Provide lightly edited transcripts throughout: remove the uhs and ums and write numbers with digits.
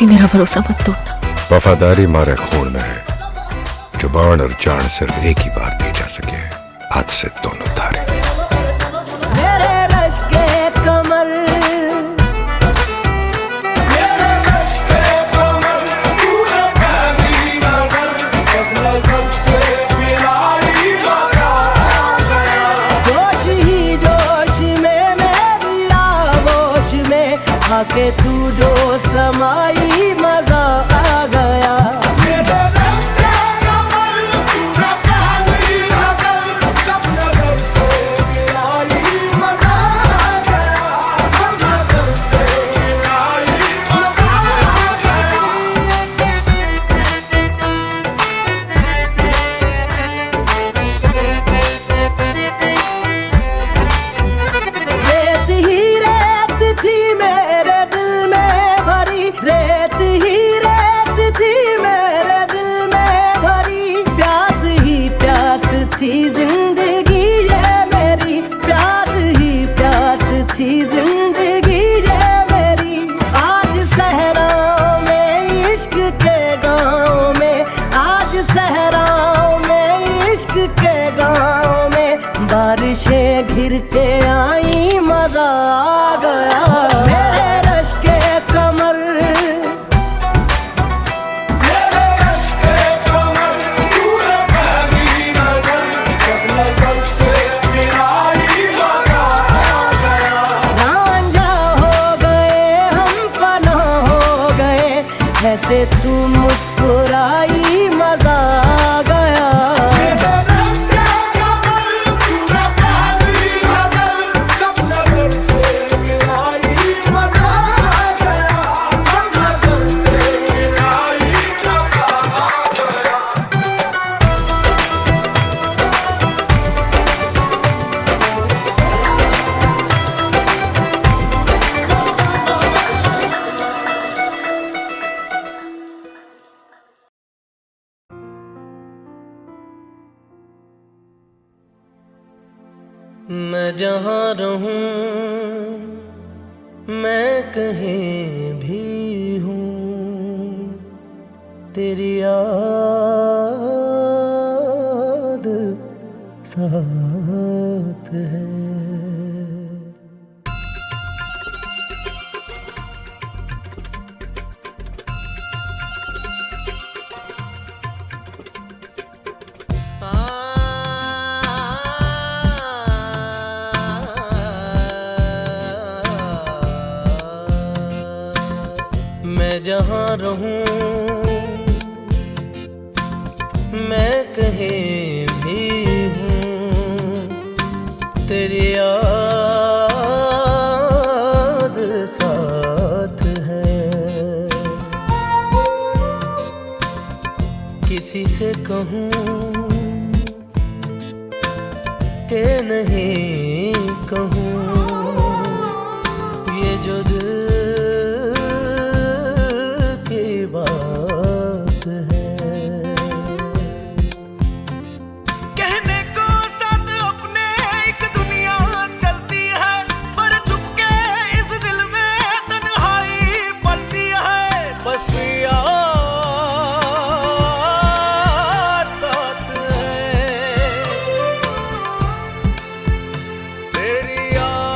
कभी मेरा भरोसा मत तोड़ना। वफादारी मारे खून में है। जुबान और जान सिर्फ एक ही बार दी जा सके। आज से दोनों धारे। मेरे रश के कमर, मेरे रश के कमर, पूरा प्यारी नजर, जब नजर से मिलाई मजा आ गया। जोश ही जोश में मेरी आगोश में आके तू जो समाई मजा आ गया। थी जिंदगी ये मेरी, प्यास ही प्यास थी जिंदगी ये मेरी। आज सहराओं में इश्क के गाँव में, आज सहराओं में इश्क के गाँव में बारिशें घिर के आई मजा आ गया। मेरे रश के कमर, ऐसे तू मुस्कुराई मजा आ गया। मैं जहाँ रहूं, मैं कहीं भी हूँ, तेरी याद साथ है। मैं जहाँ रहूं, मैं कहीं भी हूँ, तेरी याद साथ है। किसी से कहूँ कि नहीं कहूँ, ये जो दिल बात है। कहने को साथ अपने एक दुनिया चलती है, पर चुपके इस दिल में तन्हाई पलती है। बस याद साथ है, तेरी याद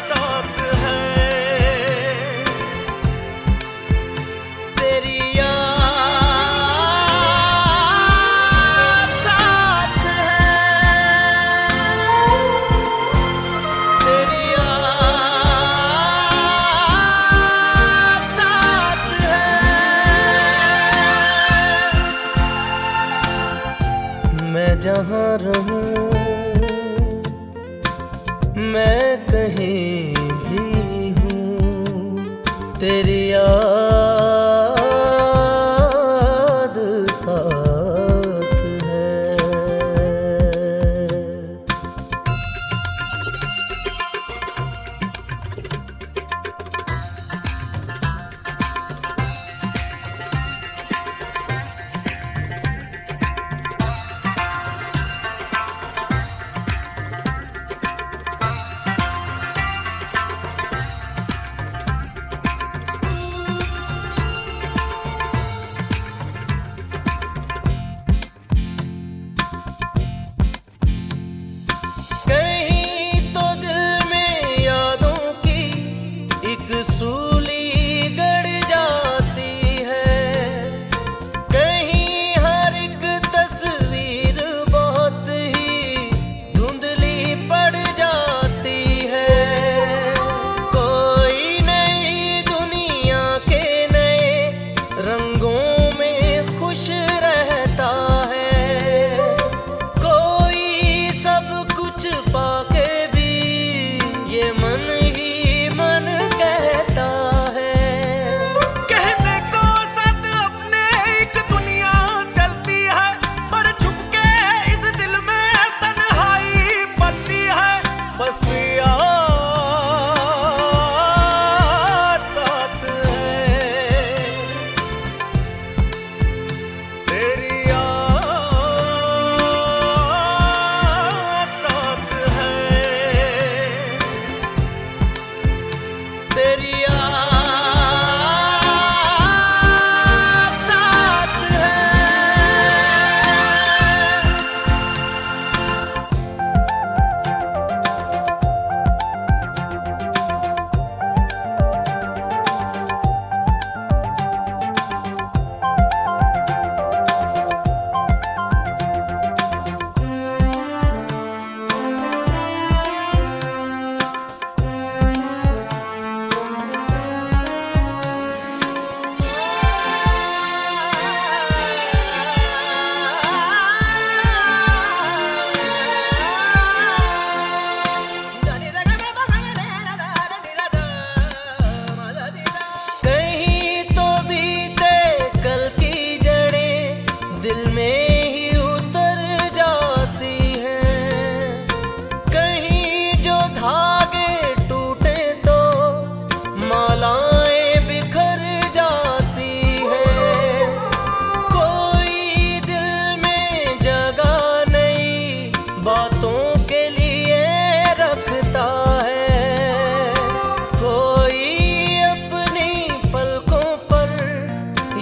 साथ है, तेरी याद साथ है, तेरी याद साथ है। मैं जहाँ रहूं, मैं कहीं भी हूँ, तेरी याद साथ है।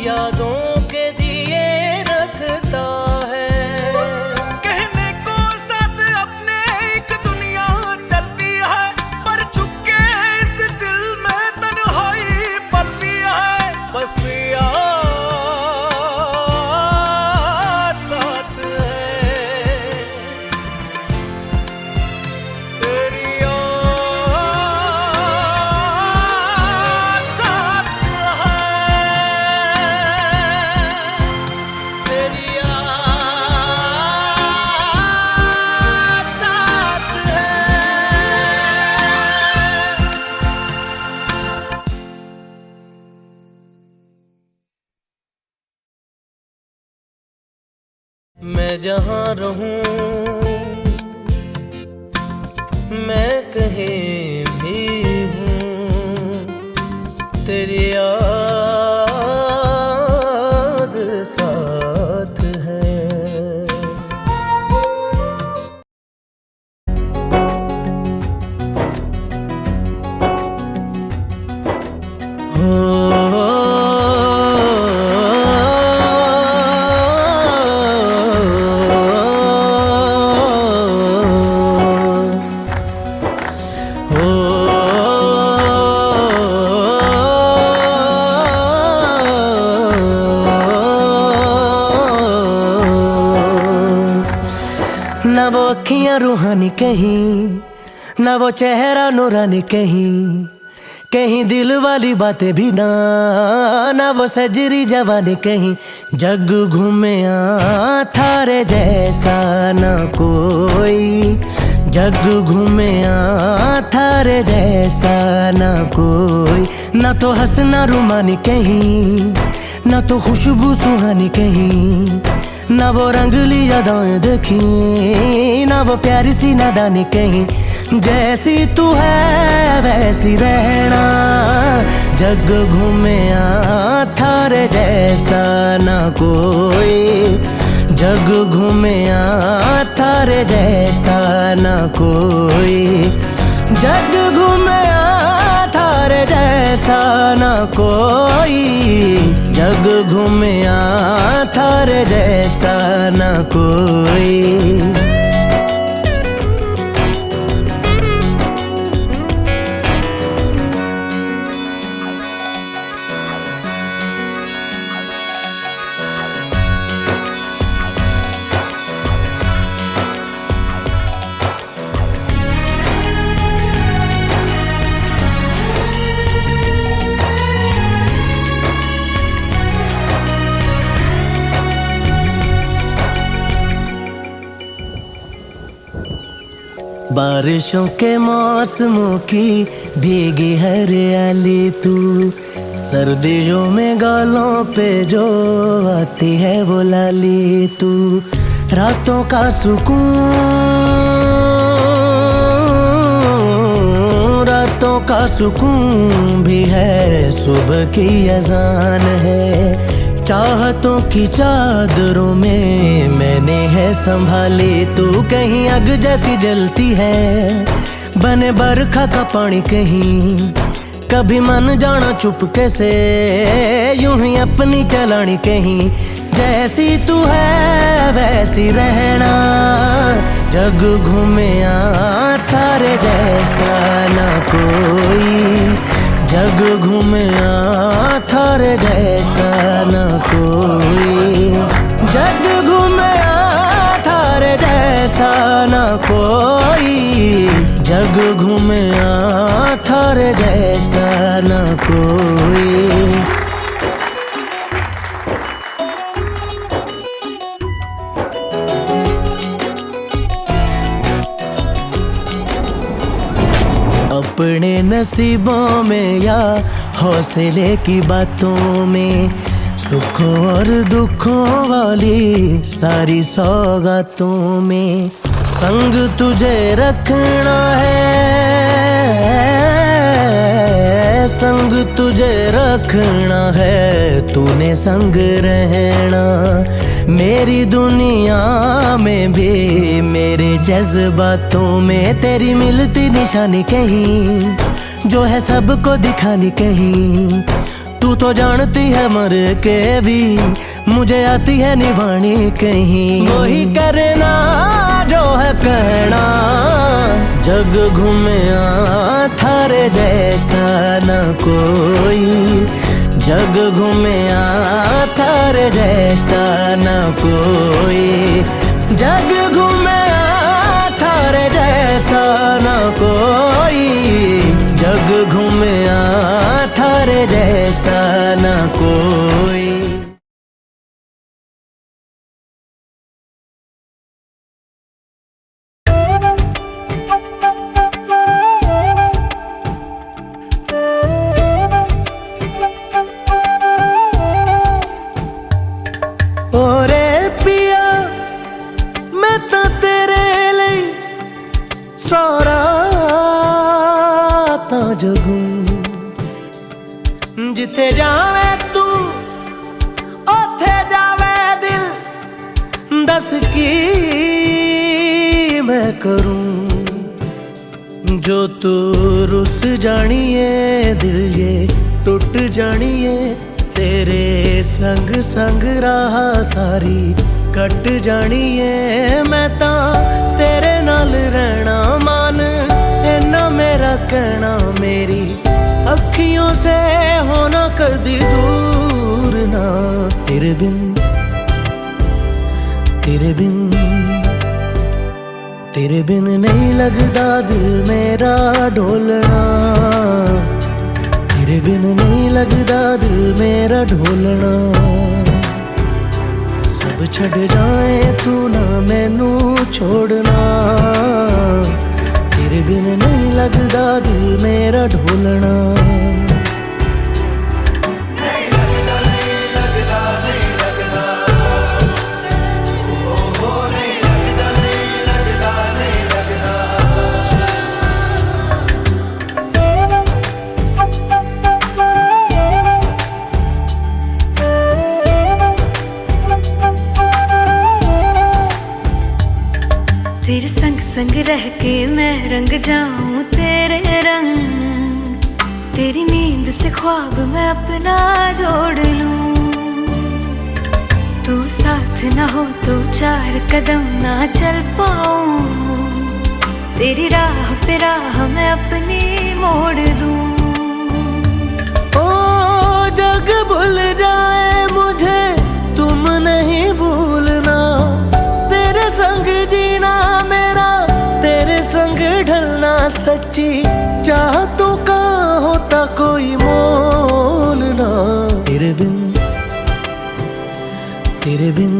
यादों के दिए रखता है। कहने को साथ अपने एक दुनिया चलती है, पर चुपके इस दिल में तन्हाई पलती है। बस याद साथ है, तेरी याद साथ है, तेरी याद साथ है। मैं जहाँ रहूं, मैं कहीं भी हूँ, तेरी याद साथ है। ना वो अखियां रूहानी कहीं, ना वो चेहरा नूरानी कहीं, कहीं दिल वाली बातें भी ना, ना वो सजरी जवानी कहीं। जग घूमे थारे जैसा ना कोई, जग घूमे थारे जैसा ना कोई। ना तो हंसना रुमानी कहीं, ना तो खुशबू सुहानी कहीं, ना वो रंगली यादें देखी, ना वो प्यारी सी नादानी कहीं। जैसी तू है वैसी रहना, जग घूमे थारे जैसा ना कोई, जग घूमे थारे जैसा ना कोई, जग घूमे थारे जैसा ना कोई, जग घूमे थारे जैसा ना कोई। बारिशों के मौसमों की भीगी हरियाली तू, सर्दियों में गालों पे जो आती है वो लाली तू। रातों का सुकून, रातों का सुकून भी है, सुबह की अजान है। चाहतों की चादरों में मैंने है संभाली तू, कहीं आग जैसी जलती है, बने बरखा का पानी कहीं। कभी मन जाना चुपके से, यूं ही अपनी चलानी कहीं। जैसी तू है वैसी रहना, जग घूमे थारे जैसा ना कोई, जग घूमे थारे जैसा ना कोई, जग घूमे थारे जैसा ना कोई, जग घूमे थारे जैसा ना कोई। अपने नसीबों में या हौसले की बातों में, सुखों और दुखों वाली सारी सौगातों में संग तुझे रखना है, संग तुझे रखना है, तूने संग रहना। मेरी दुनिया में भी मेरे जज्बातों में तेरी मिलती निशानी कहीं, जो है सबको दिखानी कहीं। तू तो जानती है मर के भी मुझे आती है निभानी कहीं। वही करना जो है कहना, जग घूमया थारे जैसा न कोई, जग घूमया थारे जैसा न कोई, जग घूमया थारे जैसा न कोई, जग घूमया थारे जैसा न कोई। ओरे पिया मैं तो तेरे लिए सारा ता जगू, जिथे जावे तू ओथे जावे दिल, दस की मैं करूं, जो तू रुस जानिए दिल ये टूट जानिए, तेरे संग संग राह सारी कट जानिए, मैं ता तेरे नाल रहना मान, इन्ना मेरा कहना, मेरी अखियों से होना कदी दूर ना, तेरे बिन तेरे बिन तेरे बिन नहीं लगदा दिल मेरा ढोलना, तेरे बिन नहीं लगदा दिल मेरा ढोलना। सब छड़ जाए तू ना मैनू छोड़ना, तेरे बिन नहीं लगदा दिल मेरा ढोलना। तेरे संग संग रह के मैं रंग जाऊं तेरे रंग, तेरी नींद से ख्वाब मैं अपना जोड़ लूं, तू साथ ना हो तो चार कदम ना चल पाऊं, तेरी राह पे राह मैं अपनी मोड़ दूं। ओ जग भूल जाए मुझे तुम नहीं भूलना, तेरे संग जीना मेरा तेरे संग ढलना, सच्ची चाहतों का होता कोई मोल ना, तेरे बिन तेरे बिन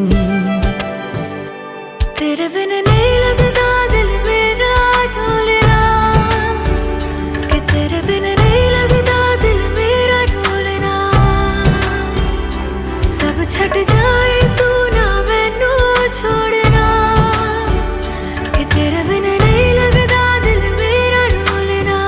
तेरे बिन नहीं लगदा दिल मेरा ढोलना, कि तेरे बिन नहीं लगदा दिल मेरा ढोलना, सब छट जाए तू ना मैनू छोड़ना, कि तेरे बिन नहीं लगदा दिल मेरा ढोलना।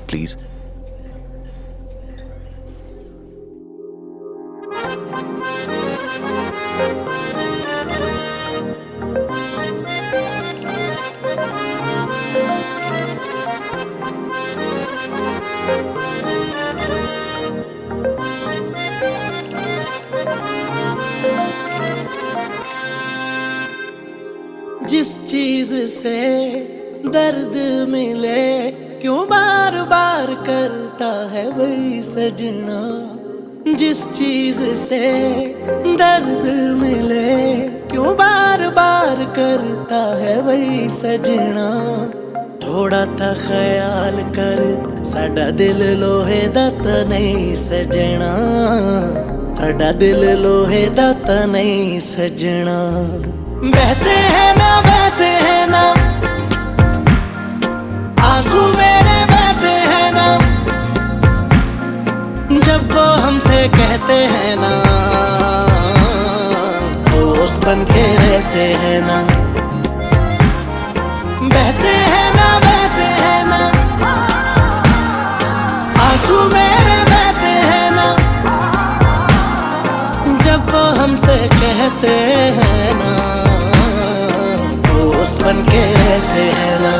प्लीज जिस चीज से दर्द मिले क्यों बार बार करता है वही सजना, जिस चीज से दर्द मिले क्यों बार बार करता है वही सजना थोड़ा ता ख्याल कर साडा दिल लोहे दा ता नहीं सजना साडा दिल लोहे दा ता नहीं सजना बहते हैं ना आंसू मेरे बहते हैं ना जब वो हमसे कहते हैं ना दोस्त बन के रहते हैं ना बहते हैं ना आंसू मेरे बहते हैं ना जब वो हमसे कहते हैं ना दोस्त बन के रहते हैं ना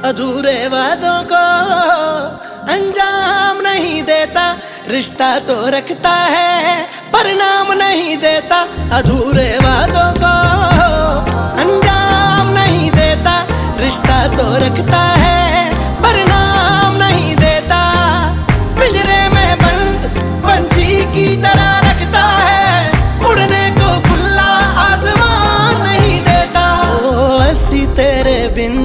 अधूरे वादों को अंजाम नहीं देता रिश्ता तो रखता है परिणाम नहीं देता अधूरे वादों को अंजाम नहीं देता रिश्ता तो रखता है परिणाम नहीं देता पिंजरे में बंद पंछी की तरह रखता है उड़ने को खुला आसमान नहीं देता ओ ऐसी तेरे बिन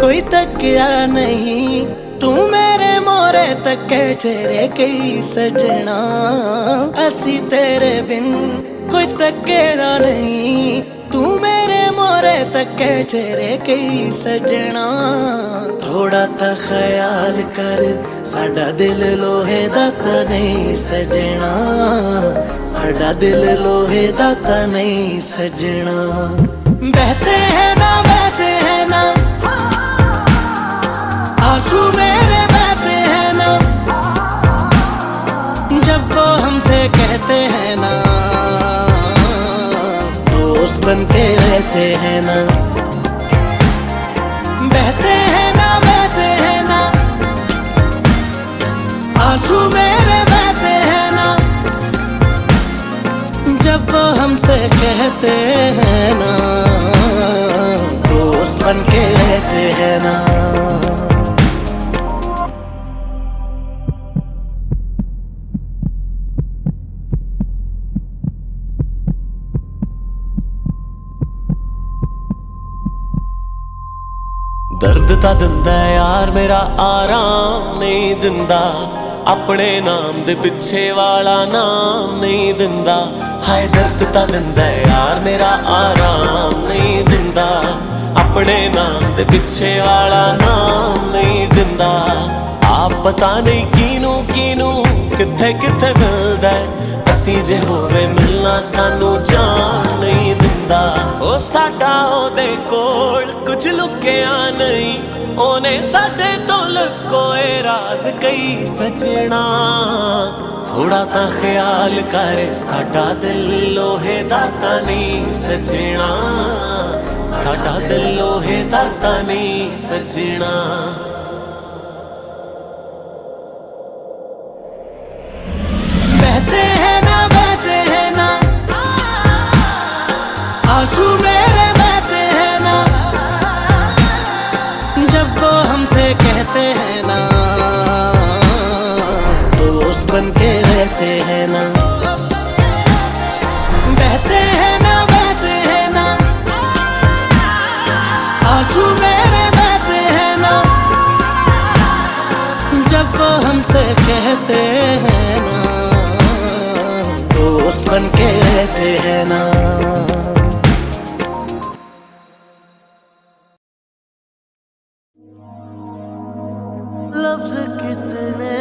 कोई तकिया नहीं तू मेरे मोरे तके चेहरे कई सजना असी तेरे बिन कोई तकेरा नहीं तू मेरे मोरे तके चेहरे कई सजना थोड़ा ता ख्याल कर साडा दिल लोहे दा ता नहीं सजना साडा दिल लोहे दा ता नहीं सजना बहते हैं ना आंसू मेरे बहते हैं ना जब वो हमसे कहते हैं ना दोस्त बन के रहते हैं ना बहते हैं ना आंसू मेरे बहते हैं ना जब वो हमसे कहते हैं ना दोस्त बन के रहते हैं ना दर्द ता दिंदा यार मेरा आराम नहीं दिंदा अपने नाम दे पिछे वाला नाम नहीं दिंदा हाय दर्द ता दिंदा यार मेरा आराम नहीं दिंदा अपने नाम दे पिछे वाला नाम नहीं दिंदा आप पता नहीं किनू किथे किथे मिलदा असी जे होवे मिलना सानू जान नहीं दिंदा ओ साडा ओदे कोल कुछ लुकिया नहीं ओने साडे तो लुकोए राज कई सजना थोड़ा ता ख्याल कर साडा दिल लोहे दा ता नहीं सजना साडा दिल लोहे दा ता नहीं सजना आंसू मेरे बहते हैं ना जब वो हमसे कहते हैं ना दोस्त बन के रहते हैं ना बहते हैं ना आंसू मेरे बहते हैं ना जब वो हमसे कहते हैं ना दोस्त बन के रहते हैं ना लफ्ज कितने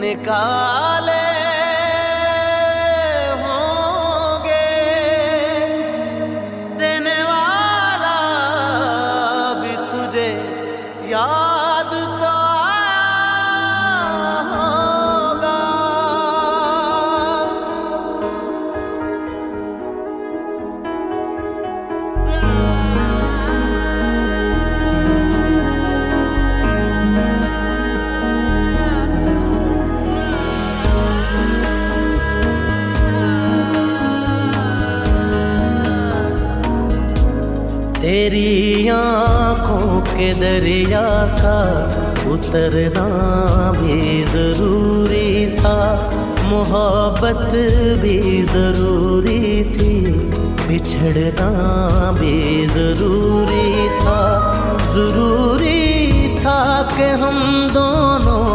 निकाले होंगे, देने वाला भी तुझे याद तो आया होगा। तेरी आँखों के दरिया का उतरना भी जरूरी था, मोहब्बत भी जरूरी थी, बिछड़ना भी जरूरी था। जरूरी था कि हम दोनों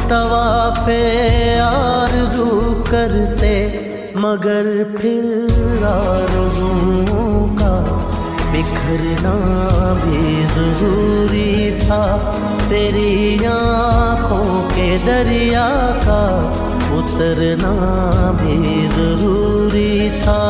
तवाफ़े आरज़ू करते, मगर फिर आरज़ुओं का बिखरना भी जरूरी था। तेरी आँखों के दरिया का उतरना भी जरूरी था।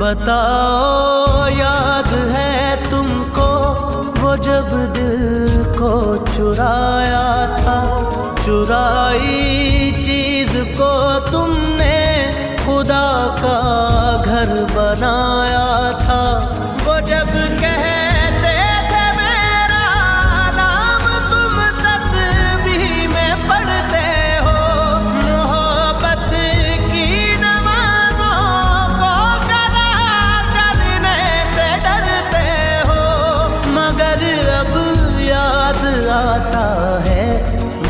बताओ याद है तुमको वो जब दिल को चुराया था, चुराई चीज को तुमने खुदा का घर बनाया था। वो जब कहते थे मेरा नाम तुम तस्बीह में पढ़ते हो, मोहब्बत की नमाज़ों को कज़ा करने से डरते हो, मगर अब याद आता है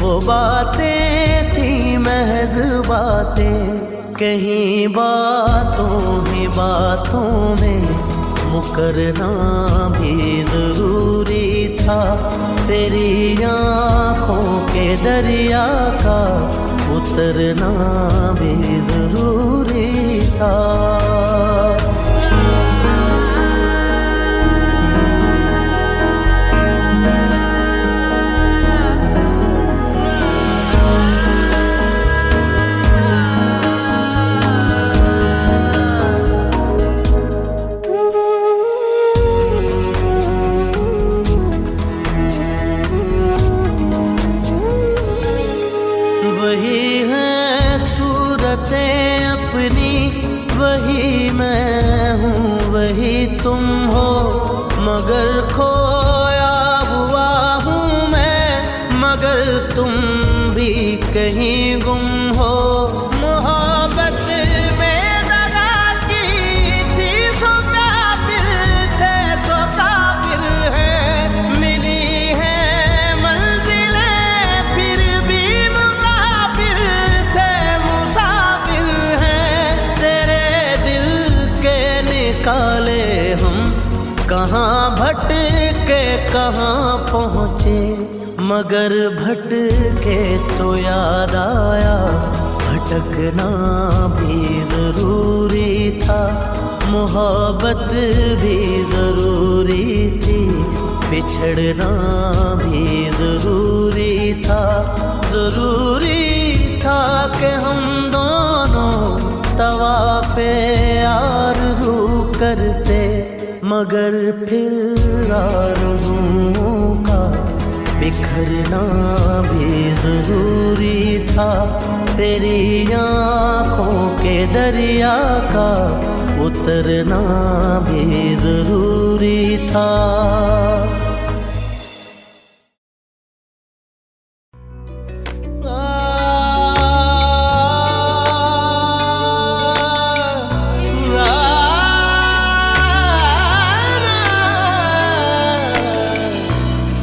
वो बातें थी महज़ बातें, कहीं बातों ही बातों में मुकरना भी जरूरी था। तेरी आँखों के दरिया का उतरना भी जरूरी था। वही है सूरतें अपनी, वही मैं हूँ वही तुम हो, मगर खोया हुआ हूँ मैं, मगर तुम भी कहीं गुम हो। मोहब्बत में दगा की थी सो काफिर थे, सो काफिर है, मिली है मंजिलें फिर भी मुसाफिर थे, मुसाफिर हैं। तेरे दिल के निकाले हम कहाँ भटके कहाँ पहुँचे, मगर भटके तो याद आया भटकना भी जरूरी था। मोहब्बत भी जरूरी थी, बिछड़ना भी जरूरी था। जरूरी था कि हम दोनों तवाफ़े आरज़ू करते, मगर फिर आरज़ुओं का बिखरना भी जरूरी था। तेरी आँखों के दरिया का उतरना भी जरूरी था।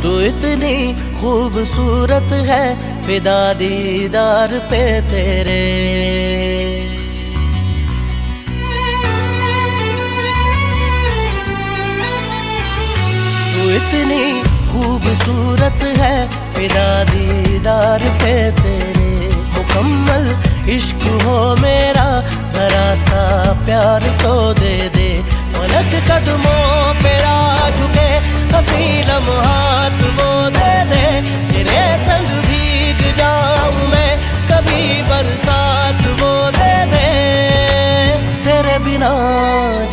तू इतनी खूबसूरत है फिदा दीदार पे तेरे, खूबसूरत है फिदा दीदार पे तेरे, मुकम्मल इश्क हो मेरा, जरा सा प्यार तो दे दे। पलक कदमों पे आ झुके हंसी लम्हात वो दे दे, तेरे संग भीग जाऊं मैं कभी बरसात वो दे दे। तेरे बिना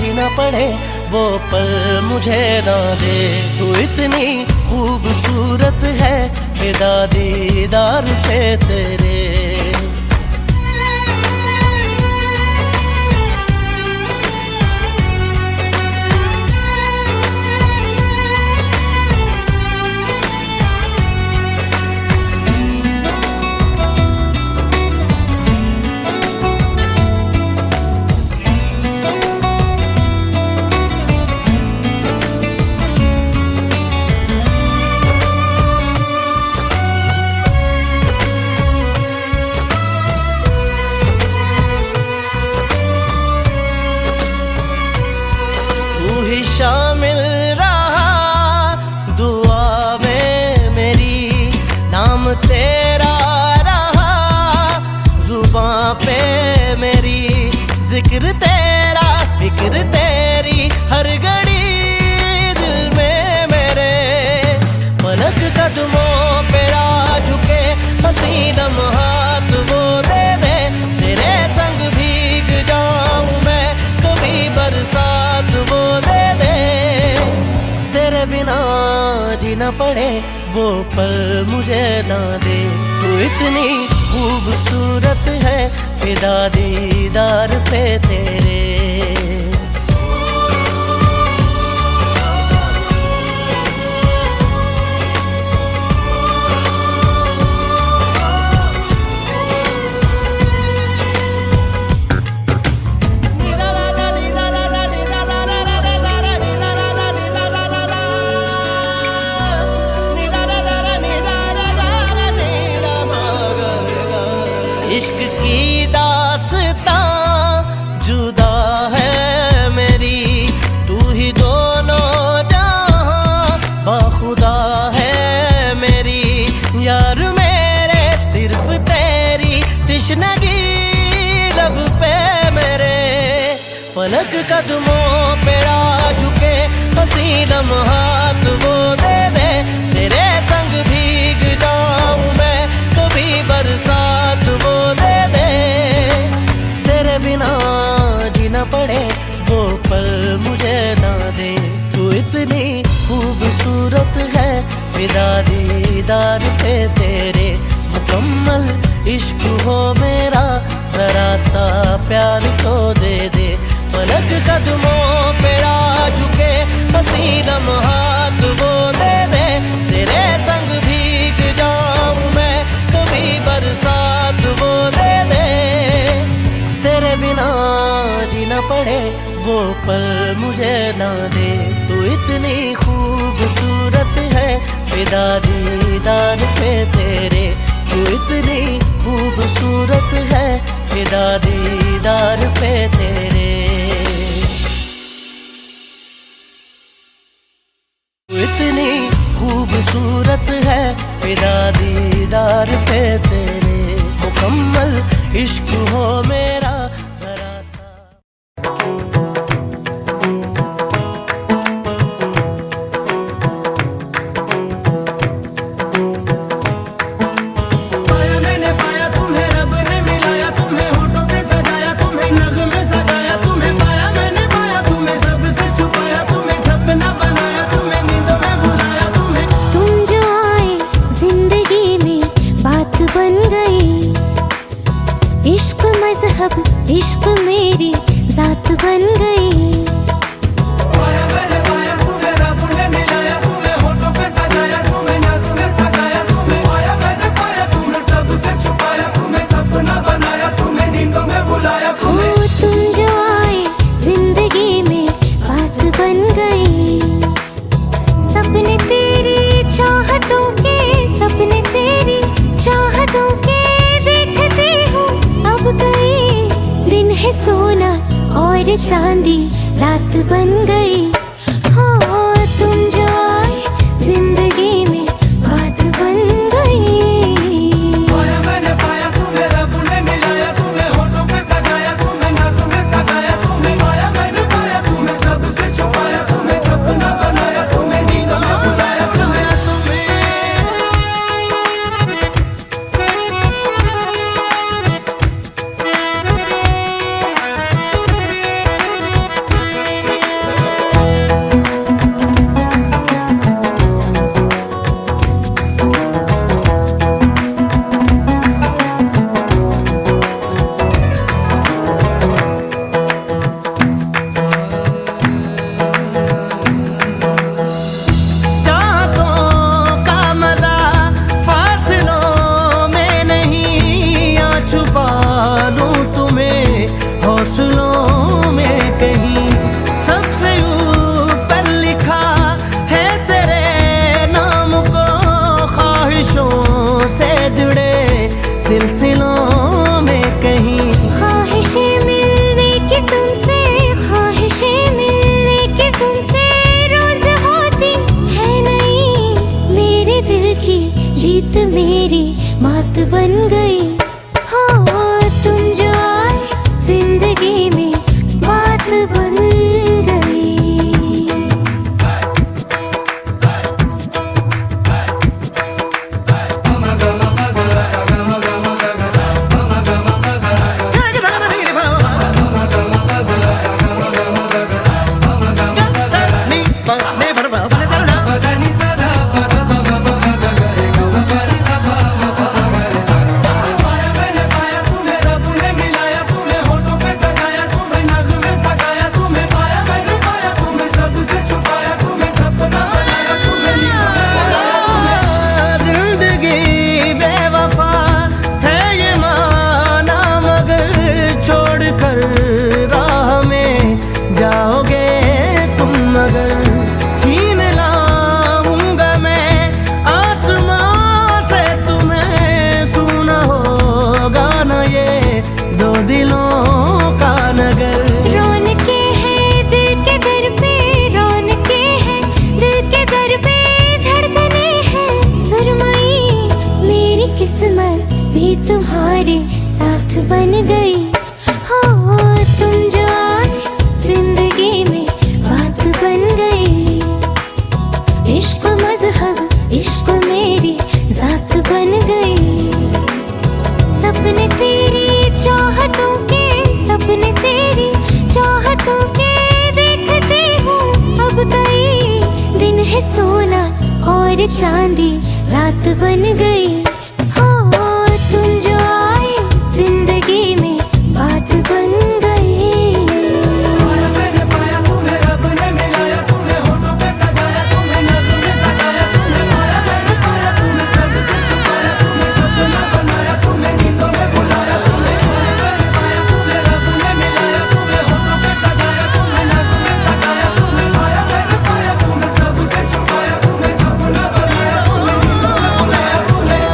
जीना पड़े वो पल मुझे ना दे, तू इतनी खूबसूरत है फिदा दीदार पे तेरे। शामिल रहा दुआ में मेरी, नाम तेरा रहा जुबां पे मेरी, जिक्र तेरा फिक्र तेरी हर घड़ी दिल में मेरे। पलक कदमों पे आ झुके हंसी लम्हात वो दे दे, तेरे संग भीग जाऊं मैं कभी बरसात वो दे दे। तेरे बिना जीना पड़े वो पल मुझे ना दे, तू इतनी खूबसूरत है फिदा दीदार पे तेरे। इश्क की दास्तां जुदा है मेरी, तू ही दोनों जहां बाखुदा है मेरी। यार मेरे सिर्फ तेरी तिश्नगी लब पे मेरे, फलक कदमों पे आ झुके हंसी लम्हात वो दे दे, तेरे संग भीग जाऊं मैं कभी बरसात वो दे दे। तेरे बिना जीना पड़े वो पल मुझे ना दे, तू इतनी खूबसूरत है फिदा दीदार पे तेरे, मुकम्मल इश्क हो मेरा, जरा सा प्यार तो दे दे। पलक कदमों पे आ झुके हंसी लम्हात वो दे दे, तेरे संग भीग जाऊं मैं कभी बरसात वो दे दे। तेरे बिना जीना पड़े वो पल मुझे ना दे, तू इतनी खूबसूरत है फिदा दीदार पे तेरे, तू इतनी खूबसूरत है फिदा दीदार पे तेरे। तू इतनी खूबसूरत है फिदा दीदार पे तेरे, मुकम्मल इश्क हो मेरा, जरा सा। पाया मैंने पाया तुम्हें, रब ने मिलाया तुम्हें, होठों पे सजाया तुम्हें, नगमे सजाया तुम्हें। पाया मैंने पाया तुम्हें, सबसे छुपाया तुम्हें, सपना बनाया तुम्हें, नींदों में बुलाया तुम्हें। तुम जो आए जिंदगी में बात बन गई, इश्क मजहब इश्क मेरी जात बन गई। पाया मैंने पाया तुम्हें, रब ने मिलाया तुम्हें, होठों पे सजाया तुम्हें, नगमे सजाया तुम्हें। पाया मैंने पाया तुम्हें, सबसे छुपाया तुम्हें, सपना बनाया तुम्हें, नींदों में बुलाया तुम्हें। ओ तुम जो आए जिंदगी में बात बन गई, सपने तेरी चाहतों के, सपने तेरी चाहतों के देखते हूँ अब गई। दिन है सोना और चांदी रात बन गई। हाँ तुम जो आए जिंदगी में हौसलों में कहीं सबसे ऊपर लिखा है तेरे नाम को, ख्वाहिशों से जुड़े सिलसिलों में कहीं। ख्वाहिशें मिलने की तुमसे, ख्वाहिशें मिलने की तुमसे रोज होती है नहीं। मेरे दिल की जीत मेरी मात बन गई। हो तुम जो आए जिंदगी में बात बन गई। पदनी सदा पद पग पग गरे गम परि तब पाया मैंने पाया तुम्हें, रब ने मिलाया तुम्हें, होठों पे सजाया तुम्हें, नग में सगाया तुम्हें। पाया मैंने पाया तुम्हें, सबसे छुपाया तुम्हें, सपना बनाया तुम्हें, नींद में बुलाया तुम्हें। जिंदगी बेवफा है ये माना, मगर छोड़ कर राह में जाओगे तुम, मगर छीन लाऊंगा मैं आसमां से तुम्हें। सुना होगा ना ये दो दिलों का नगर। रौनके हैं दिल के दर पे, रौनके हैं दिल के दर पे, धड़कने हैं सुरमई। मेरी किस्मत भी तुम्हारे साथ बन गई। हो तुम जो आए जिंदगी में बात बन गई। इश्क मजहब इश्क मेरी जात बन गई। सपने तेरी चाहतों के, सपने तेरी चाहतों के देखते हूँ अब कई दिन है सोना और चांदी रात बन गई। हो तुम जो आए जिंदगी में बात बन गई। पाया मैंने पाया तुम्हें, रब ने मिलाया तुम्हें, होठों पे सजाया तुम्हें, नग में सगाया तुम्हें। पाया मैंने पाया तुम्हें, सबसे छुपाया तुम्हें, सपना बनाया तुम्हें, नींदों में बुलाया तुम्हें। पाया मैंने पाया तुम्हें, रब ने मिलाया तुम्हें, होठों पे सजाया तुम्हें, नग में सगाया तुम्हें। पाया मैंने पाया तुम्हें, सबसे छुपाया तुम्हें, सपना बनाया तुम्हें, नींदों में बुलाया तुम्हें।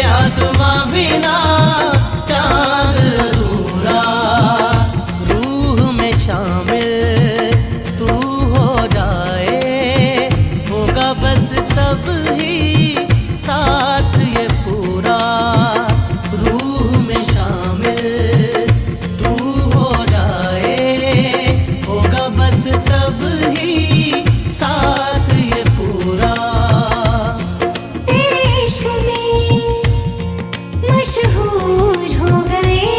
आसमां बिना चांद अधूरा। रूह में शामिल तू हो जाए, होगा बस तब ही साथ ये पूरा। रूह में शामिल तू हो जाए, होगा बस तब ही साथ ये पूरा। तेरे इश्क में मशहूर हो गए,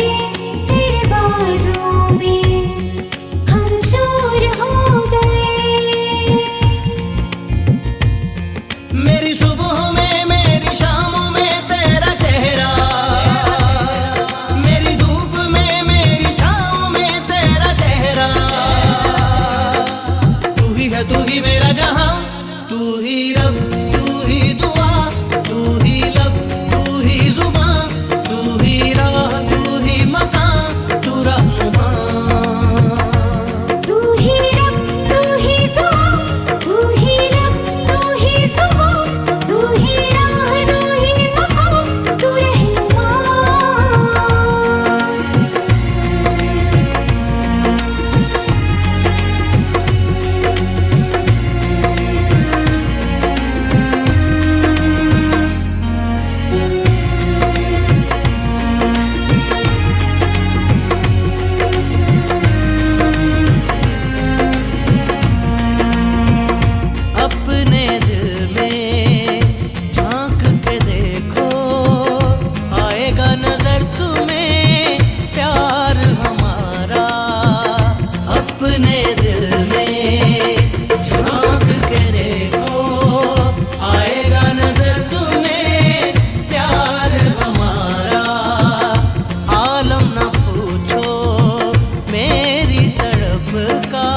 तेरे बाजों में हम चूर हो गए। मेरी सुबह में मेरी शामों में तेरा चेहरा, मेरी धूप में मेरी छाँव में तेरा चेहरा। तू ही मेरा जहां, तू ही रब, तू ही दुआ, तू ही लब, तू ही जुबान, तू ही राह, तू ही मकान, तू रहनुमा। तू ही रब, तू ही दुआ, तू ही लब, तू ही जुबान, तू ही राह, तू ही मकाम, तू रहनुमा। अपने दिल में झांक के देखो, आएगा नजर तुम्हें प्यार हमारा। अपने दिल में झांक के देखो, आएगा नजर तुम्हें प्यार हमारा। आलम न पूछो मेरी तड़प का,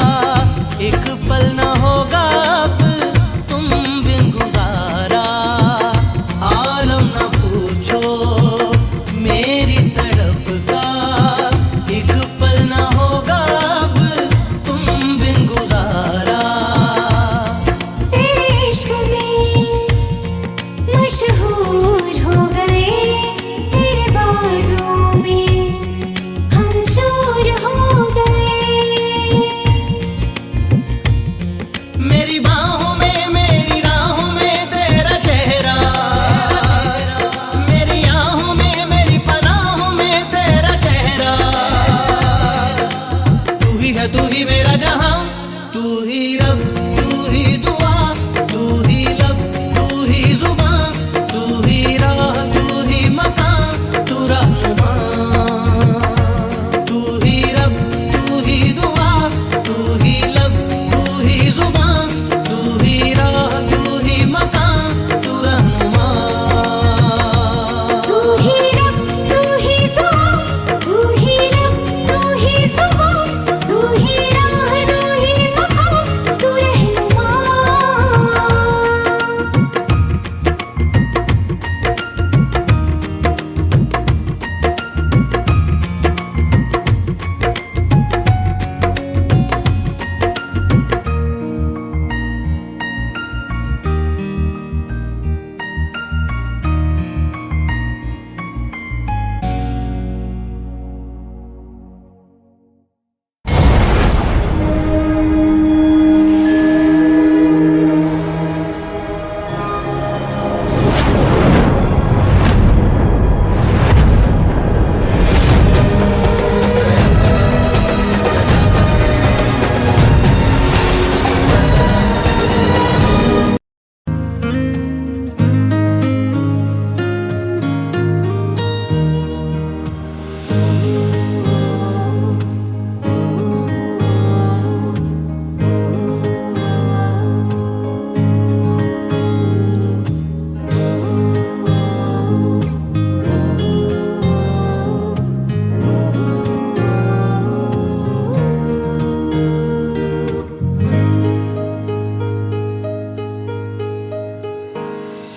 एक पल न होगा अब तुम बिन गुजारा। आलम न पूछो मेरी तड़प का, एक पल न होगा अब तुम बिन गुजारा। तेरे इश्क में मशहूर हो गए, तेरे बाजों में हम चूर हो गए। मेरी बाहों में मेरी राहों में तेरा चेहरा, मेरी आहों में मेरी पनाहों में तेरा चेहरा। तू ही मेरा जहां, तू ही रब, तू ही दुआ, तू ही लब, तू ही जुबान, तू ही राह, तू ही मकान, तू रहनुमा। तू ही रब, तू ही दुआ, तू ही लब, तू ही जुबान, तू ही राह, तू ही मकान, तू रहनुमा। तू ही रब, तू ही दुआ, तू ही लब, तू ही जुबान, तू ही राह, तू ही मकाम, तू रहनुमा।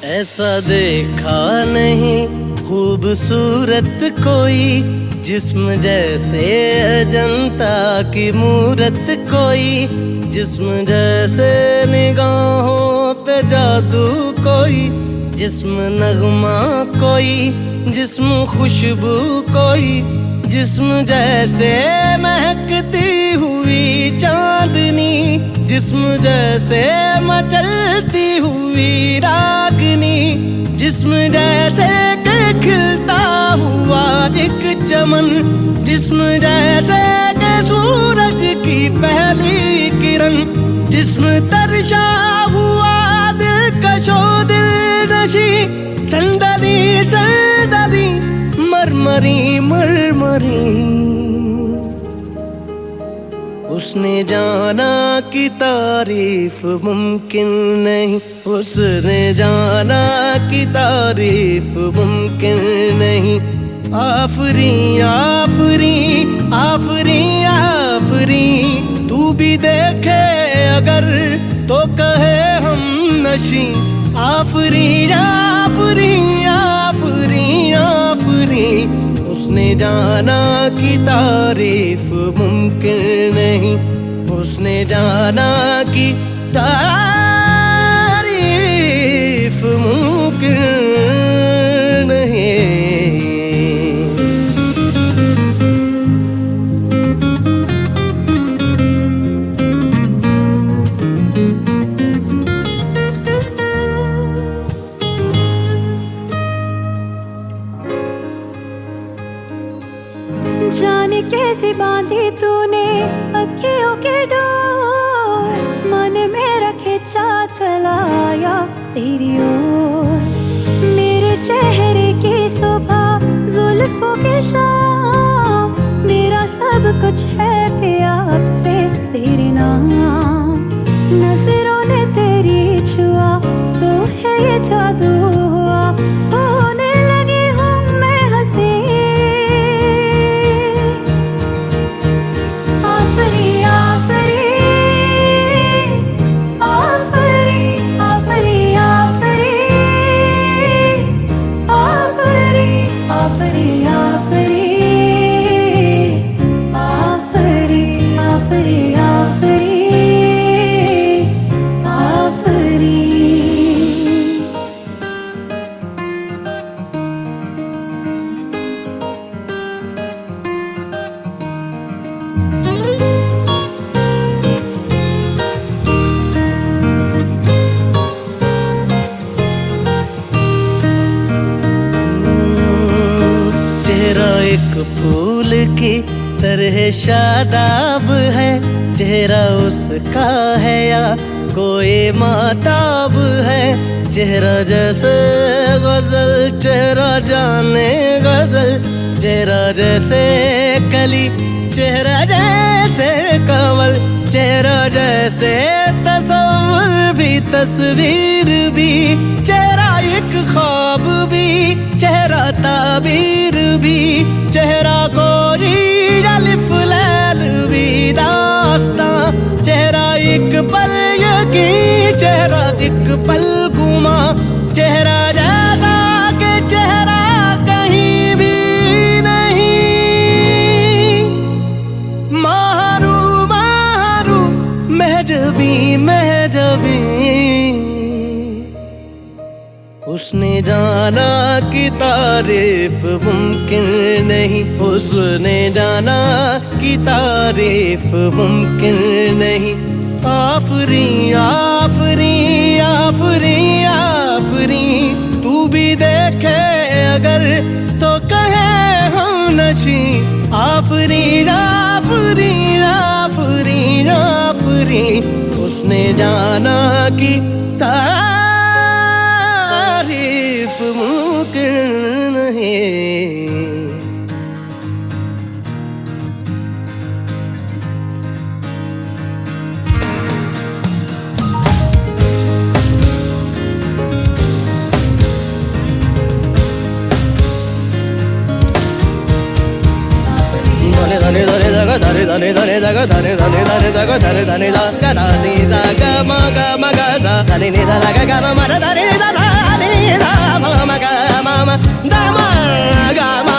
ऐसा देखा नहीं खूबसूरत कोई, जिस्म जैसे अजंता की मूरत कोई, जिस्म जैसे निगाहों पे जादू कोई, जिस्म नगमा कोई, जिस्म खुशबू कोई, जिस्म जैसे महकती हुई चांदनी, जिस्म जैसे मचलती हुई रागनी, जिस्म जैसे कि खिलता हुआ एक चमन, जिस्म जैसे कि सूरज की पहली किरण, जिस्म तरशा हुआ दिलकशो दिलनशी, संदली संदली मरमरी मरमरी। उसने जाना कि तारीफ मुमकिन नहीं, उसने जाना कि तारीफ मुमकिन नहीं। आफरी आफरी आफरी आफरी, तू भी देखे अगर तो कहे हम नशी। आफरी आफरी आफरी आफरी, उसने जाना कि तारीफ मुमकिन नहीं, उसने जाना कि तारीफ मुमकिन नहीं। जाने कैसे बांधी तूने अखियों के डोर, मन मेरा खिंचा चलाया तेरी ओर। मेरे चेहरे की सुबह जुल्फों की शाम, मेरा सब कुछ है प्यार से तेरे नाम। नजरों ने तेरी छुआ तो है ये जादू हुआ, होने लगी हूँ मैं हंसी। आफरी आफरी आफरी आफरी आफरी आफरी आफरी आफरी आफरी आफरी आफरी आफरी। चेहरा एक फूल की तरह शादाब है, चेहरा उसका है या कोई माताब है। चेहरा जैसे गजल, चेहरा जाने गजल, चेहरा जैसे कली, चेहरा जैसे कमल, चेहरा जैसे तस्वीर भी तस्वीर भी, चेहरा एक ख्वाब भी, चेहरा ताबीर भी, चेहरा कोई अलिफ लैल भी दास्तां। चेहरा एक पल यकी, चेहरा एक पल गुमा, चेहरा जैसा के चेहरा कहीं भी नहीं। मारू मारू महजबी महजबी, उसने जाना कि तारीफ मुमकिन नहीं, उसने जाना कि तारीफ मुमकिन नहीं। आफरी आफरी आफरी आफरी, तू भी देखे अगर तो कहे हम नशी। आफरी आफरी आफरी आफरी, उसने जाना कि तारीफ मुमकिन नहीं। धने धने जग धने धने धने जग धने धने धने जग धने धने जग धने जग मग मग धने नि ध लग ग म र धने नि ध धने नि ध म म ग म म ध म ग म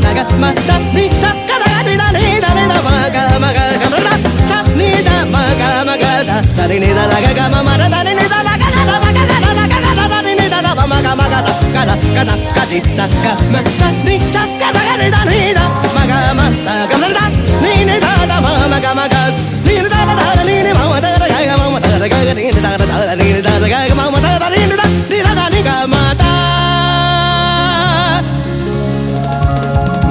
ध ग म ध नि ध ग ध नि ध नि ध नि ध म ग म ग ग म ध ध नि ध म ग म ग ध धने नि ध लग ग म म र धने नि ध लग ग म ग ग ध नि ध ध नि ध ध म ग म ग kada kada kadi taka ma ta ni taka da da ni da ma ga ma ta ga da ni ni da da ma ga ni da da ni ni ma da da ga ma da ga ni da da ni da ga ma da da ni da ni ga ma da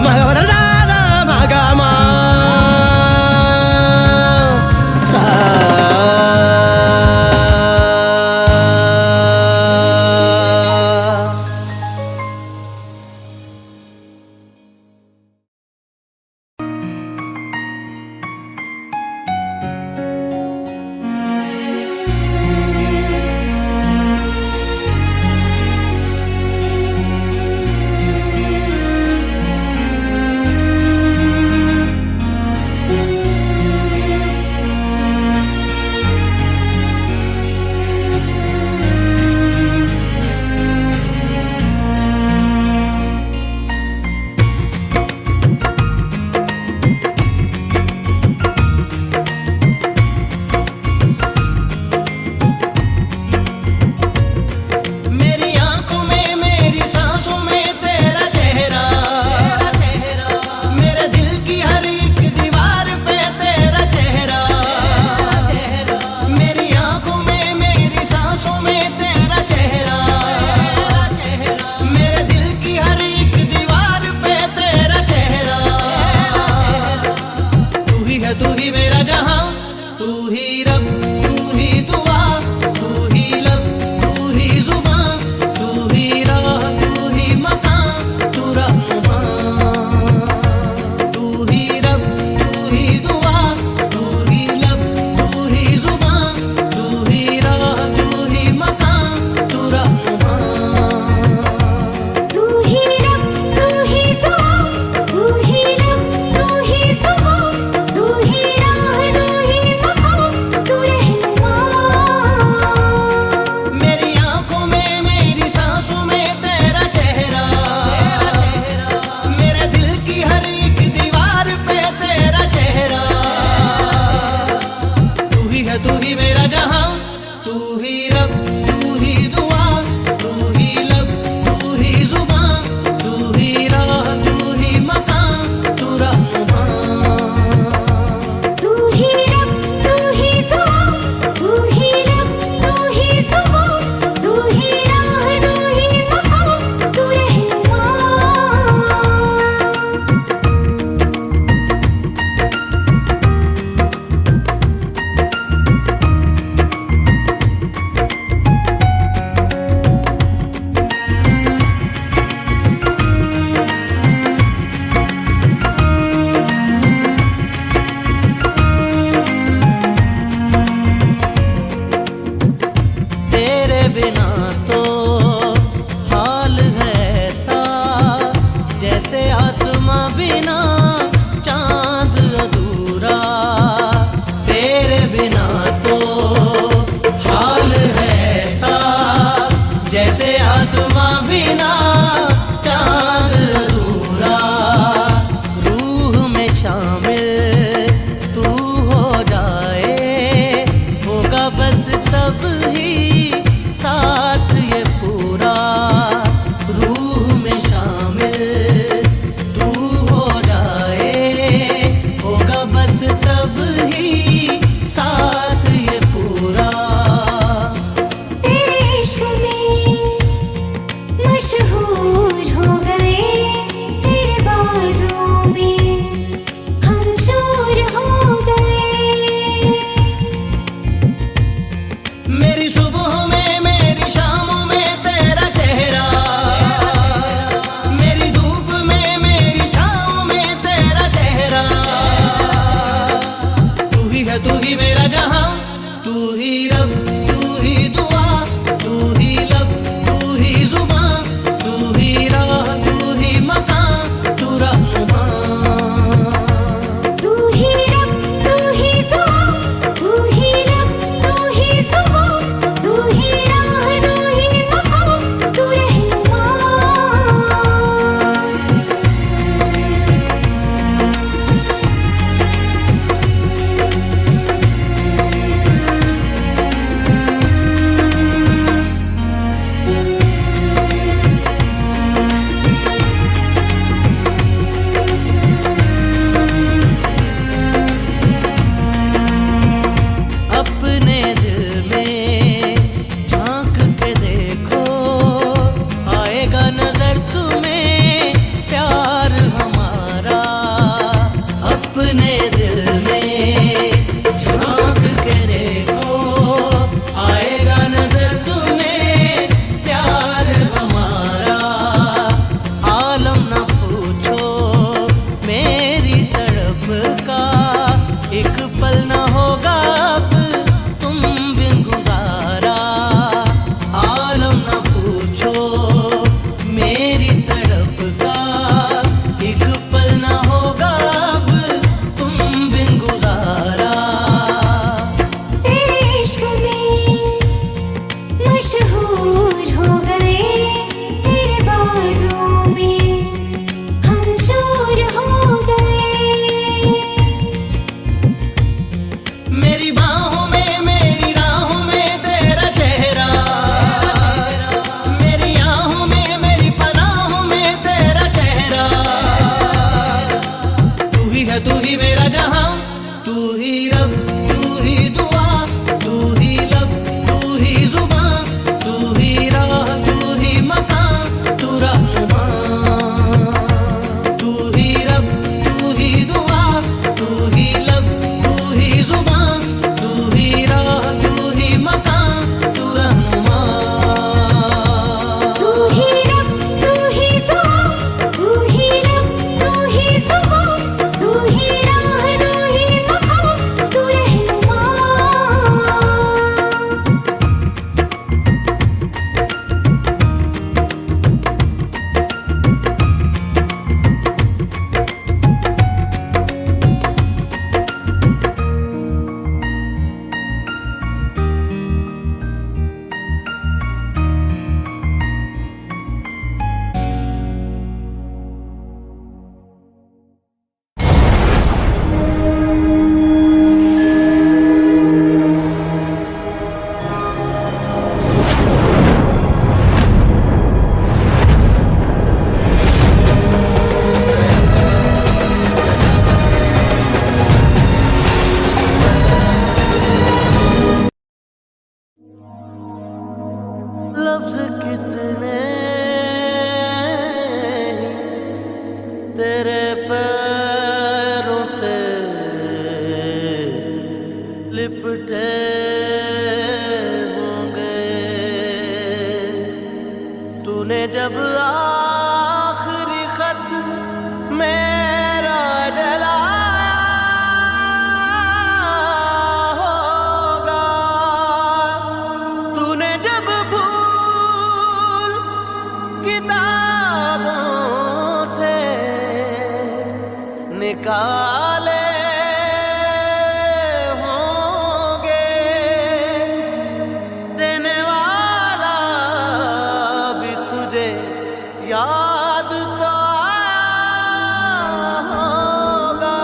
ma ga da da ma ga ma sa तेरे पैरों से लिपटे होंगे। तूने जब आखिरी खत मेरा जलाया होगा, तूने जब फूल किताबों से निकाले होंगे, देने वाला भी तुझे याद तो आया होगा।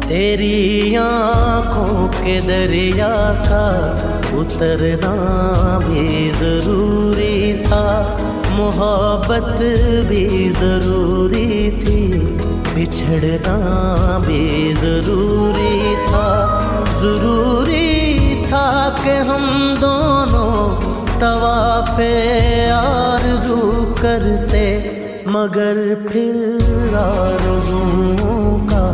तेरी आँखों के दरिया का उतरना भी जरूरी था, मोहब्बत भी जरूरी थी, बिछड़ना भी जरूरी था। जरूरी था कि हम दोनों तवाफ़े आरज़ू करते, मगर फिर आरज़ुओं का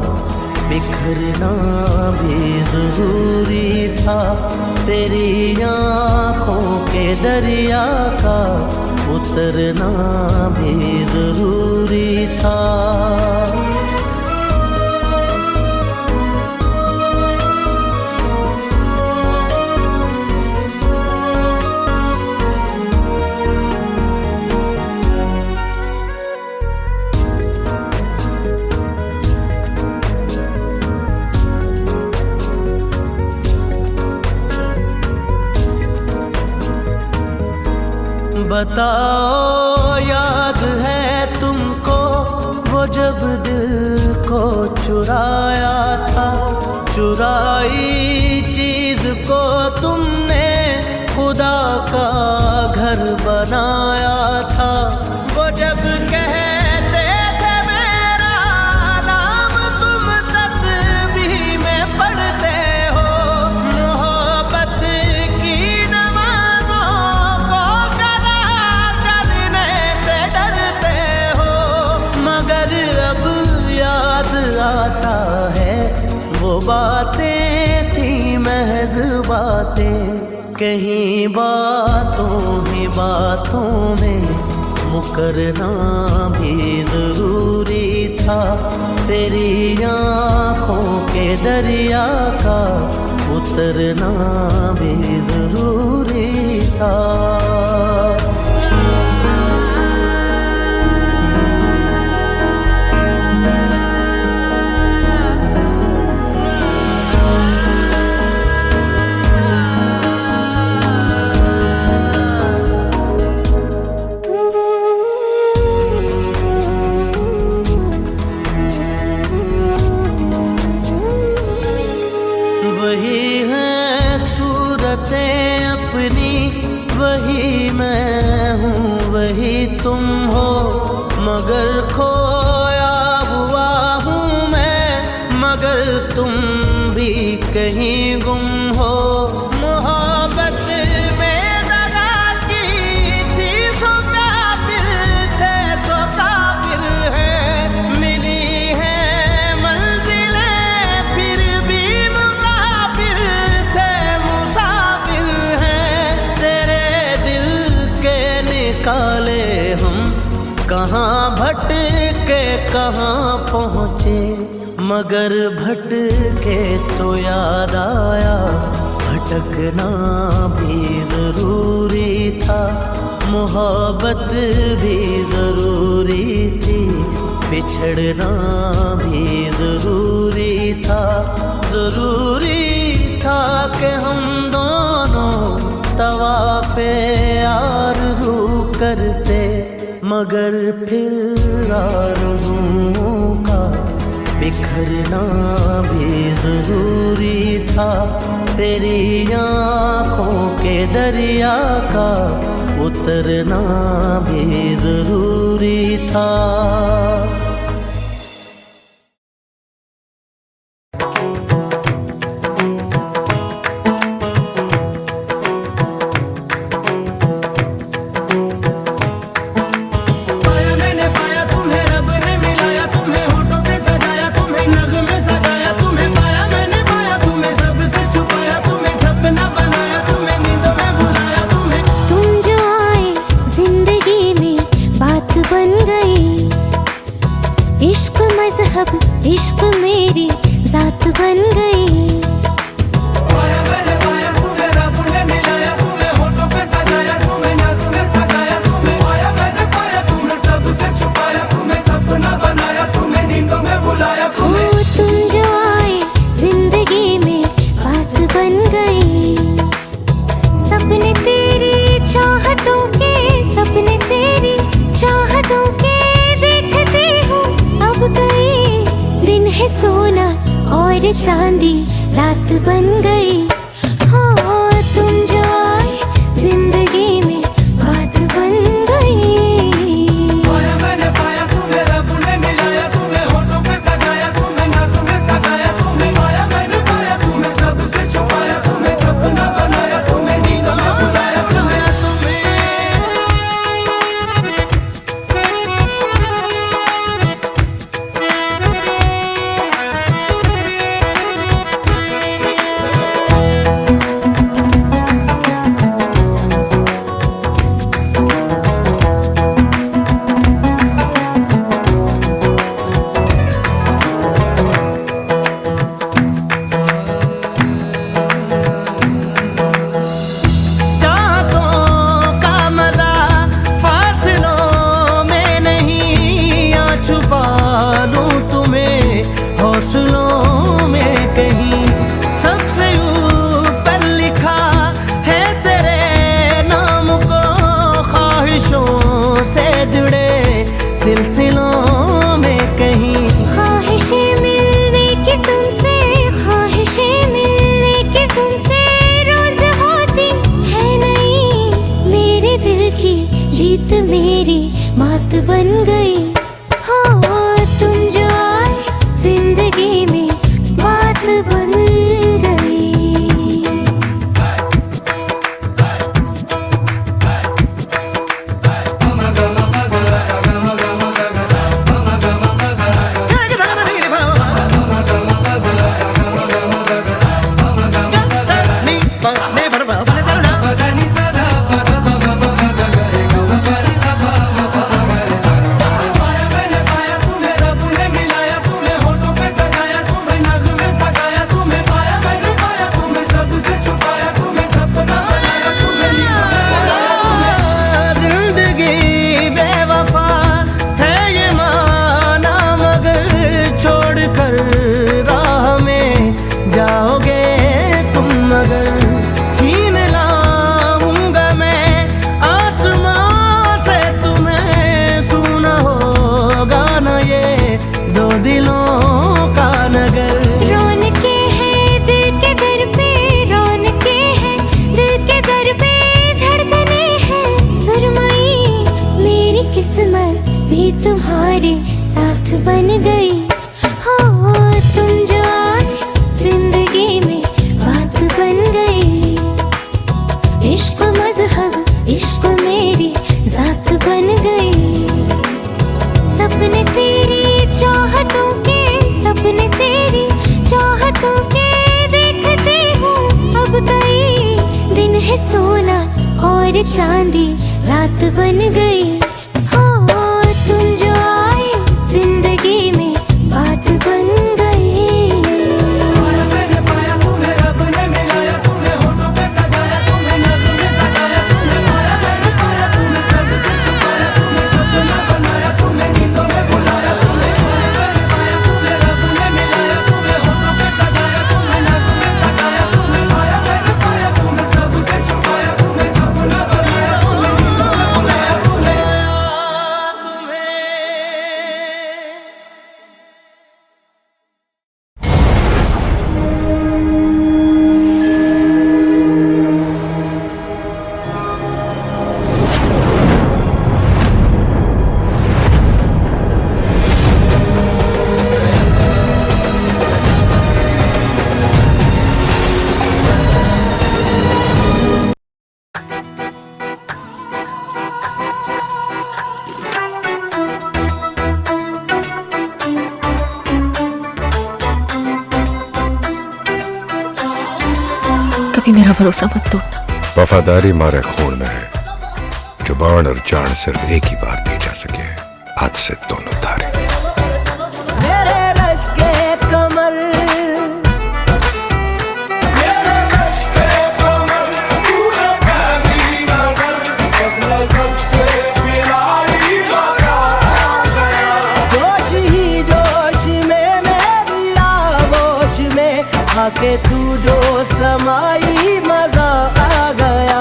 बिखरना भी जरूरी था। तेरी आँखों के दरिया का उतरना भी जरूरी था। बताओ याद है तुमको वो जब दिल को चुराया था, चुराई चीज को तुमने खुदा का घर बनाया था। वो जब कहते थे मेरा नाम तुम तस्बीह में पढ़ते हो, मोहब्बत की नमाज़ों को कज़ा करने से डरते हो, मगर अब याद आता है वो बातें थी महज़ बातें, कहीं बातों ही बातों में मुकरना भी जरूरी था। तेरी आँखों के दरिया का उतरना भी जरूरी था। वही है सूरतें अपनी, वही मैं हूँ वही तुम हो, मगर खोया हुआ हूँ मैं, मगर तुम भी कहीं गुम हो। मोहब्बत में दगा की थी सो काफिर थे, सो काफिर है, मिली है मंजिलें फिर भी मुसाफिर थे, मुसाफिर हैं। तेरे दिल के निकाले हम कहाँ भटके कहाँ पहुँचे, मगर भटके तो याद आया भटकना भी जरूरी था। मोहब्बत भी जरूरी थी, बिछड़ना भी जरूरी था। जरूरी था कि हम दोनों तवाफ़े आरज़ू करते, मगर फिर आरज़ुओं का बिखरना भी जरूरी था। तेरी आँखों के दरिया का उतरना भी जरूरी था। पाया मैंने पाया तुम्हें, रब ने मिलाया तुम्हें, होठों पे सजाया तुम्हें, नगमे सजाया तुम्हें। पाया मैंने पाया तुम्हें, सबसे छुपाया तुम्हें, सपना बनाया तुम्हें, नींदों में बुलाया तुम्हें। तुम जो आए जिंदगी में बात बन गई, इश्क मजहब इश्क मेरी जात बन गई। पाया मैंने पाया तुम्हें, रब ने मिलाया तुम्हें, होठों पे सजाया तुम्हें, नगमे सजाया तुम्हें। पाया मैंने पाया तुम्हें, सबसे छुपाया तुम्हें, सपना बनाया तुम्हें, नींदों में बुलाया हो तुम्हें। तुम जो आए जिंदगी में बात बन गई, सपने तेरी चाहतों के, सपने तेरी चाहतों के देखते हूँ अब गई। दिन है सोना और चांदी रात बन गई। हो तुम जो आए जिंदगी में बात बन गई। पाया मैंने पाया तुम्हें, रब ने मिलाया तुम्हें, होठों पे सजाया तुम्हें, नगमे सजाया तुम्हें। पाया मैंने पाया तुम्हें, सबसे छुपाया तुम्हें, सपना बनाया तुम्हें, नींदों में बुलाया तुम्हें। चाहतों का मजा फासलों में नहीं, या छुपा लूं तुम्हें हौसलों में कहीं। सबसे ऊपर लिखा है तेरे नाम को, ख्वाहिशों से जुड़े सिलसिलों में कहीं। ख्वाहिशें मिलने की तुमसे, ख्वाहिशें मिलने की तुमसे रोज होती है नहीं। मेरे दिल की जीत मेरी मात बन गई। हो तुम जो आए जिंदगी में बात बन गई। पदनी सदा पद बम बम गरे गम परि तब पाया मैंने पाया तुम्हें, रब ने मिलाया तुम्हें, होठों पे सजाया तुम्हें, नगमे सजाया तुम्हें। पाया मैंने पाया तुम्हें, सबसे छुपाया तुम्हें, सपना बनाया तुम्हें, नींदों में बुलाया तुम्हें। जिंदगी बेवफा है ये माना, मगर छोड़ कर राह में जाओगे तुम, मगर छीन लाऊंगा मैं आसमां से तुम्हें। सुना होगा ना ये दो दिलों का नगर। रौनके हैं दिल के दर पे, रौनके हैं दिल के दर पे, धड़कने हैं सुरमई। मेरी किस्मत भी तुम्हारे साथ बन गई। हो तुम जो आए जिंदगी में बात बन गई। इश्क मजहब इश्क मेरी जात बन गई। सपने तेरी चाहतों के, सपने तेरी चाहतों के देखते हूँ अब गई। दिन है सोना और चांदी रात बन गई। हो तुम जो आए जिंदगी में बात बन गई। पाया मैंने पाया तुम्हें, रब ने मिलाया तुम्हें, होठों पे सजाया तुम्हें, नगमे सजाया तुम्हें। पाया मैंने पाया तुम्हें, सबसे छुपाया तुम्हें, सपना बनाया तुम्हें, नींदों में बुलाया तुम्हें। पाया मैंने पाया तुम्हें, रब ने मिलाया तुम्हें, होठों पे सजाया तुम्हें, नगमे सजाया तुम्हें। पाया मैंने पाया तुम्हें, सबसे छुपाया तुम्हें, सपना बनाया तुम्हें, नींदों में बुलाया तुम्हें। मेरा भरोसा मत तोड़ना। वफादारी मारे खून में है, जुबान और जान सिर्फ एक ही बार दी जा सके। आज से दोनों धारे। मेरे रश के कमर जोश ही जोश में मेरी आगोश में आके तू जो समाई मजा आ गया।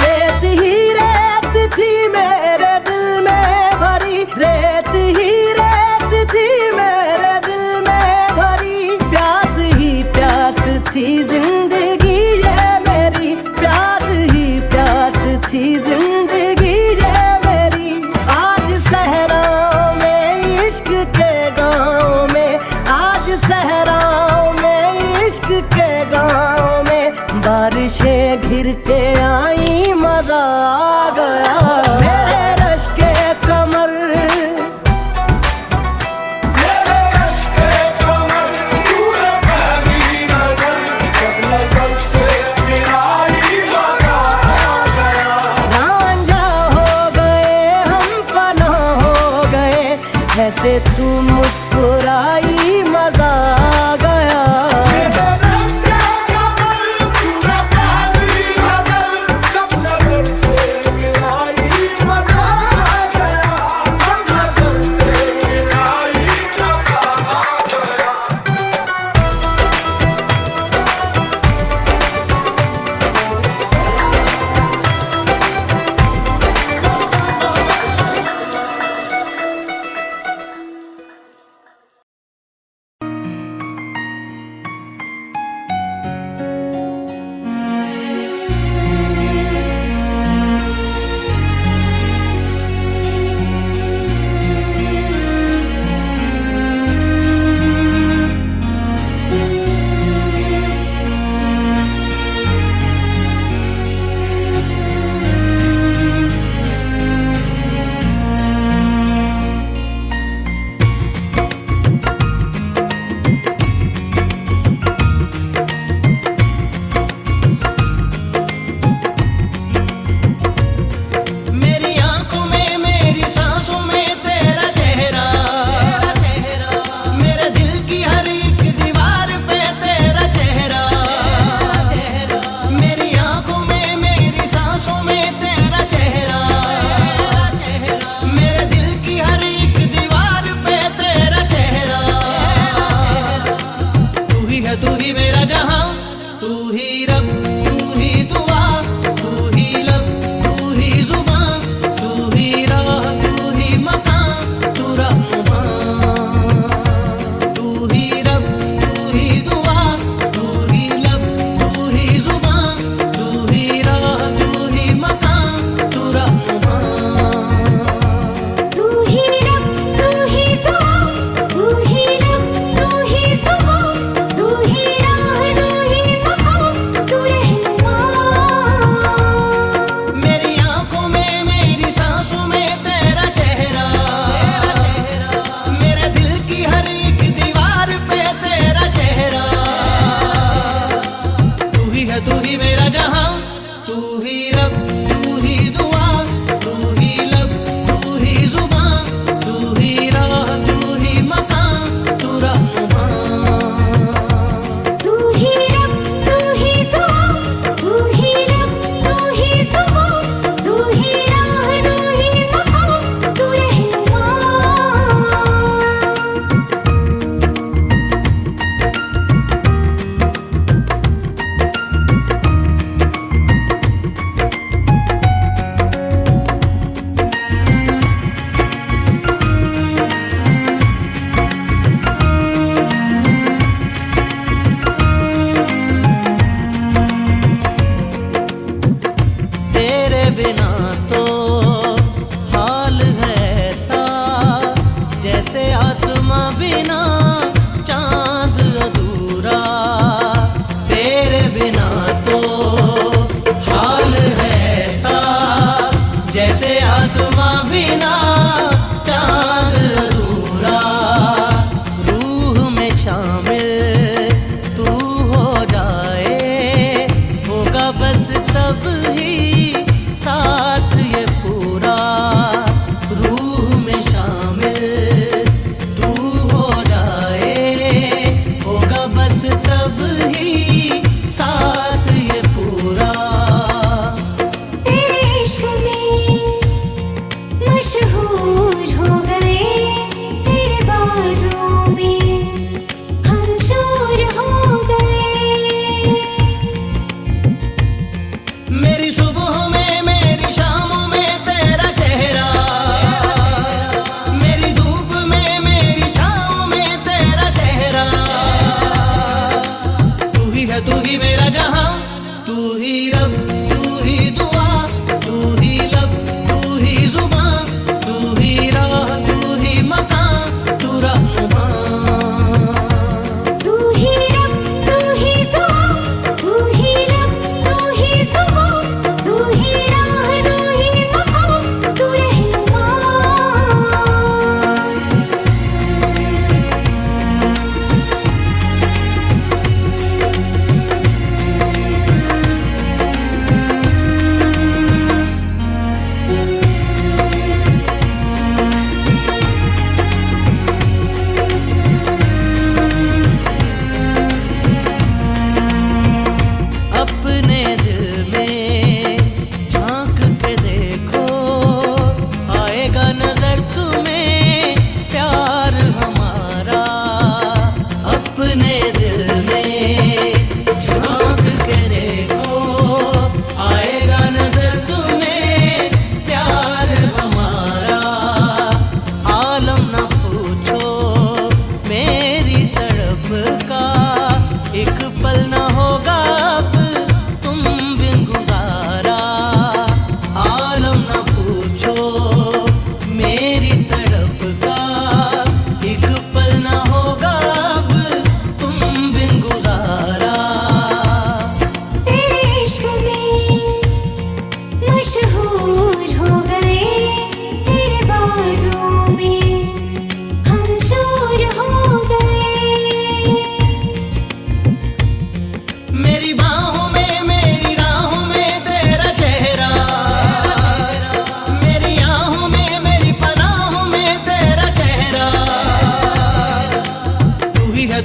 रेत ही रेत थी मेरे दिल में भरी, रेत ही रेत थी मेरे दिल में भरी। प्यास ही प्यास थी जिंदगी ये मेरी, प्यास ही प्यास थी जिंदगी ये मेरी। आज सहराओं में इश्क के गाँव में, आज सहराओं में इश्क के गाँव में बारिशें घिर के आई मजा आ गया। मेरे रश के कमर रांझा हो गए हम, फना हो गए, ऐसे तू मुस्कुराई मजा आ गया।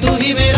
तू ही मेरा